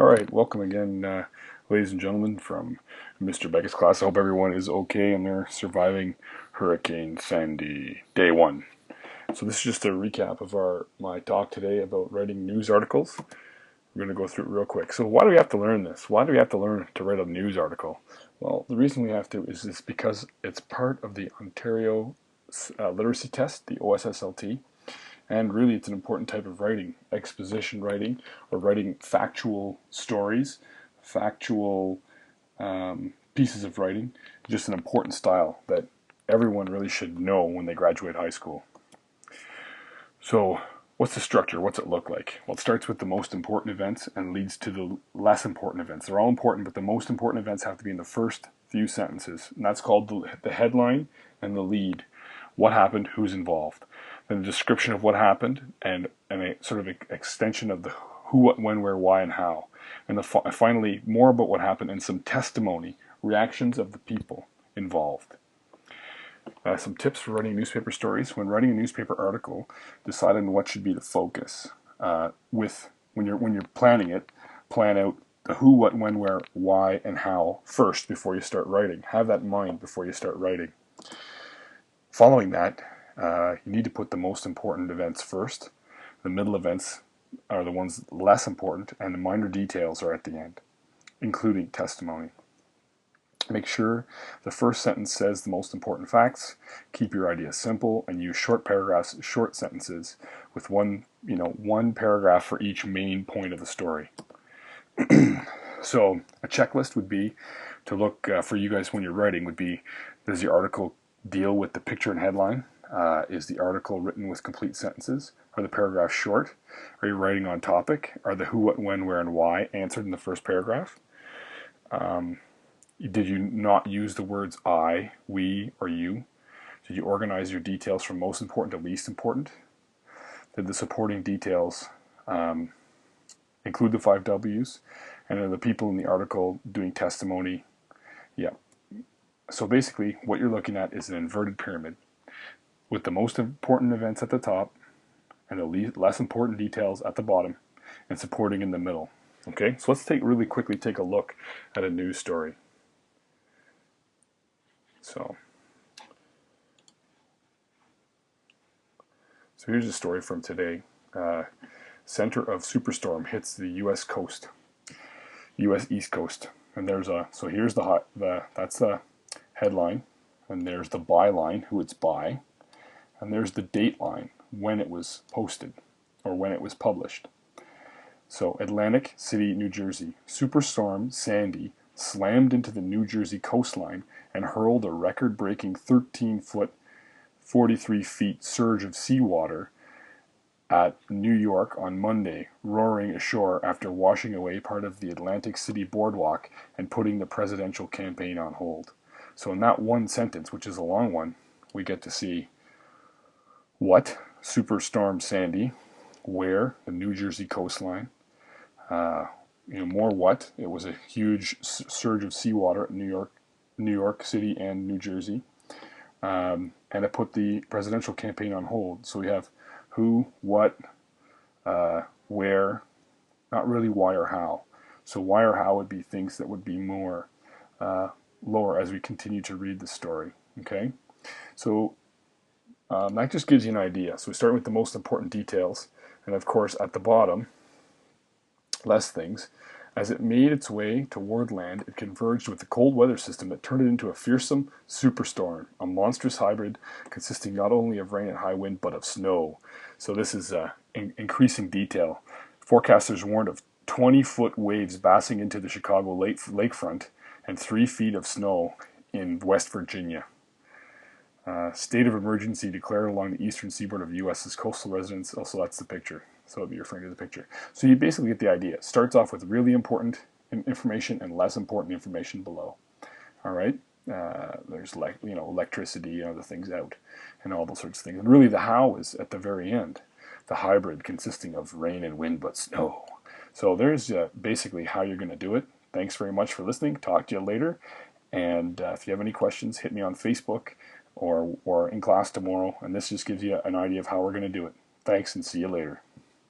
All right, welcome again, ladies and gentlemen, from Mr. Beckett's class. I hope everyone is okay and they're surviving Hurricane Sandy, day one. So this is just a recap of my talk today about writing news articles. We're going to go through it real quick. So why do we have to learn this? Why do we have to learn to write a news article? Well, the reason we have to is because it's part of the Ontario literacy test, the OSSLT. And really, it's an important type of writing, exposition writing, or writing factual stories, factual pieces of writing, just an important style that everyone really should know when they graduate high school. So, what's the structure? What's it look like? Well, it starts with the most important events and leads to the less important events. They're all important, but the most important events have to be in the first few sentences. And that's called the headline and the lead. What happened, who's involved. Then a description of what happened and a sort of extension of the who, what, when, where, why, and how. And finally, more about what happened and some testimony, reactions of the people involved. Some tips for writing newspaper stories. When writing a newspaper article, decide on what should be the focus. When you're planning it, plan out the who, what, when, where, why, and how first before you start writing. Have that in mind before you start writing. Following that, you need to put the most important events first. The middle events are the ones less important, and the minor details are at the end, including testimony. Make sure the first sentence says the most important facts. Keep your ideas simple and use short paragraphs, short sentences with one paragraph for each main point of the story. So a checklist would be to look for you guys when you're writing would be, does the article deal with the picture and headline? Is the article written with complete sentences? Are the paragraphs short? Are you writing on topic? Are the who, what, when, where, and why answered in the first paragraph? Did you not use the words I, we, or you? Did you organize your details from most important to least important? Did the supporting details include the 5 W's? And are the people in the article doing testimony? Yeah. So basically, what you're looking at is an inverted pyramid with the most important events at the top and the less important details at the bottom and supporting in the middle. Okay, so let's really quickly take a look at a news story. So here's a story from today. Center of superstorm hits the U.S. coast, U.S. East Coast, and so here's that's the headline, and there's the byline, who it's by, and there's the date line, when it was posted or when it was published. So Atlantic City, New Jersey, Superstorm Sandy slammed into the New Jersey coastline and hurled a record-breaking 13-foot, 43 feet surge of seawater at New York on Monday, roaring ashore after washing away part of the Atlantic City boardwalk and putting the presidential campaign on hold. So in that one sentence, which is a long one, we get to see what, Superstorm Sandy, where, the New Jersey coastline, more what, it was a huge surge of seawater at New York City and New Jersey, and it put the presidential campaign on hold. So we have who, what, where, not really why or how. So why or how would be things that would be more lower as we continue to read the story. Okay, so that just gives you an idea. So we start with the most important details, and of course at the bottom, less things. As it made its way toward land, it converged with the cold weather system that turned it into a fearsome superstorm, a monstrous hybrid consisting not only of rain and high wind, but of snow. So this is increasing detail. Forecasters warned of 20-foot waves bashing into the Chicago lakefront and 3 feet of snow in West Virginia. State of emergency declared along the eastern seaboard of the U.S.'s coastal residents. Also, that's the picture. So I'll be referring to the picture. So you basically get the idea. It starts off with really important information and less important information below. All right. There's electricity and other things out, and all those sorts of things. And really, the how is at the very end. The hybrid consisting of rain and wind, but snow. So there's basically how you're going to do it. Thanks very much for listening. Talk to you later. And if you have any questions, hit me on Facebook or in class tomorrow. And this just gives you an idea of how we're going to do it. Thanks, and see you later.